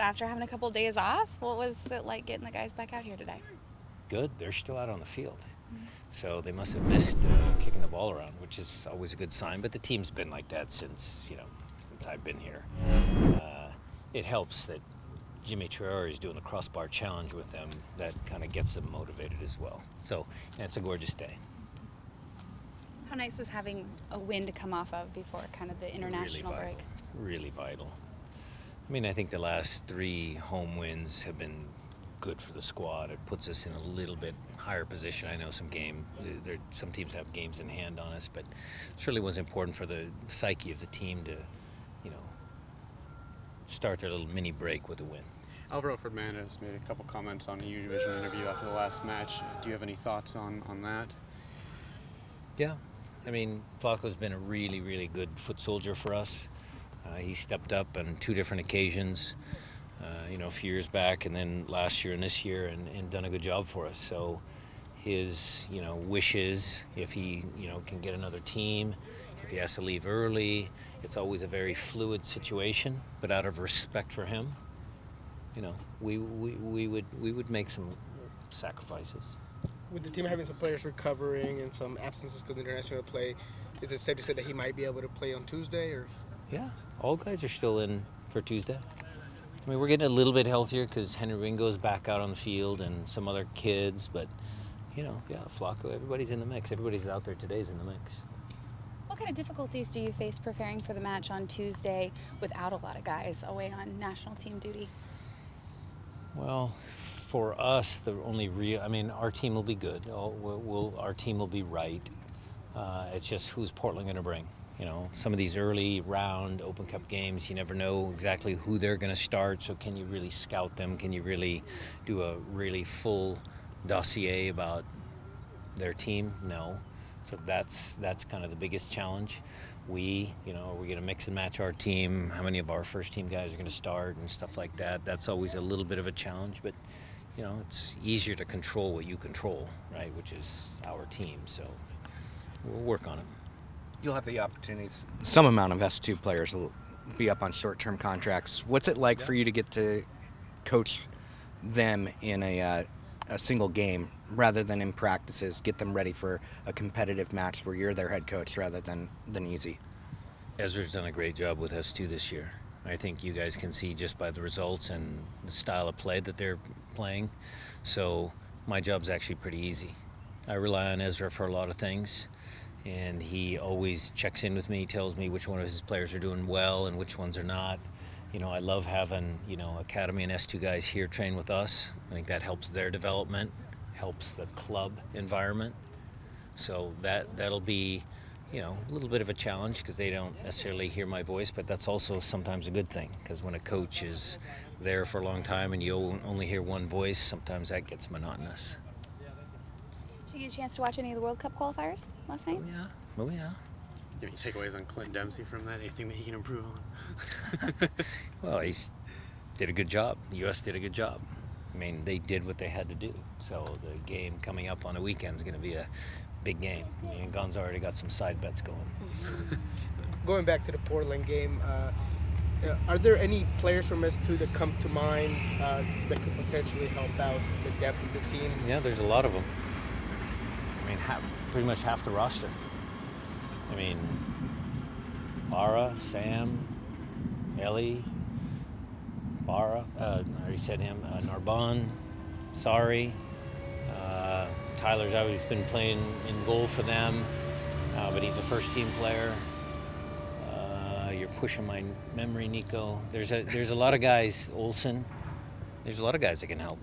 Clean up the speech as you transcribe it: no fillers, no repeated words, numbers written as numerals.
after having a couple days off. What was it like getting the guys back out here today? Good. They're still out on the field. So they must have missed kicking the ball around, which is always a good sign. But the team's been like that since I've been here. It helps that Jimmy Traore is doing the crossbar challenge with them. That kind of gets them motivated as well. So it's a gorgeous day. How nice was having a win to come off of before kind of the international break? Really vital. I mean, I think the last 3 home wins have been good for the squad. It puts us in a little bit higher position. I know some teams have games in hand on us, but it certainly was important for the psyche of the team to, start their little mini break with a win. Alvaro Fernandez made a couple comments on the U-Division interview after the last match. Do you have any thoughts on that? Yeah. I mean, Flacco's been a really, really good foot soldier for us. He stepped up on 2 different occasions, a few years back and then last year and this year, and done a good job for us. So his, wishes, if he, can get another team, if he has to leave early, it's always a very fluid situation. But out of respect for him, we would make some sacrifices. With the team having some players recovering and some absences because of international play, is it safe to say that he might be able to play on Tuesday? Or yeah, all guys are still in for Tuesday. I mean, we're getting a little bit healthier because Henry Ringo's back out on the field and some other kids, but Flacco, everybody's in the mix. Everybody's out there today is in the mix. What kind of difficulties do you face preparing for the match on Tuesday without a lot of guys away on national team duty? Well, for us, the only our team will be good. Our team will be right. It's just who's Portland going to bring. Some of these early round Open Cup games, you never know exactly who they're going to start. So can you really scout them? Can you really do a really full dossier about their team? No. So that's kind of the biggest challenge. Are we going to mix and match our team? How many of our first team guys are going to start and stuff like that? That's always a little bit of a challenge, but it's easier to control what you control, right? Which is our team. So we'll work on it. You'll have the opportunities. Some amount of S2 players will be up on short-term contracts. What's it like for you to get to coach them in a single game rather than in practices, get them ready for a competitive match where you're their head coach rather than easy? Ezra's done a great job with S2 this year. I think you guys can see just by the results and the style of play that they're playing. So my job's actually pretty easy. I rely on Ezra for a lot of things, and he always checks in with me, tells me which one of his players are doing well and which ones are not. I love having, Academy and S2 guys here train with us. I think that helps their development, helps the club environment. So that'll be, a little bit of a challenge because they don't necessarily hear my voice, but that's also sometimes a good thing because when a coach is there for a long time and you only hear one voice, sometimes that gets monotonous. Did you get a chance to watch any of the World Cup qualifiers last night? Oh, yeah. Any takeaways on Clint Dempsey from that? Anything that he can improve on? Well, he did a good job. The U.S. did a good job. I mean, they did what they had to do. So the game coming up on the weekend is going to be a big game. Gon's already got some side bets going. Going back to the Portland game, are there any players from S2 that come to mind that could potentially help out the depth of the team? Yeah, there's a lot of them. I mean, pretty much half the roster. I mean, Bara, Sam, Ellie, Bara, I already said him, Narbonne, Sari. Tyler's always been playing in goal for them, but he's a first-team player. You're pushing my memory, Nico. There's a lot of guys, Olsen. There's a lot of guys that can help.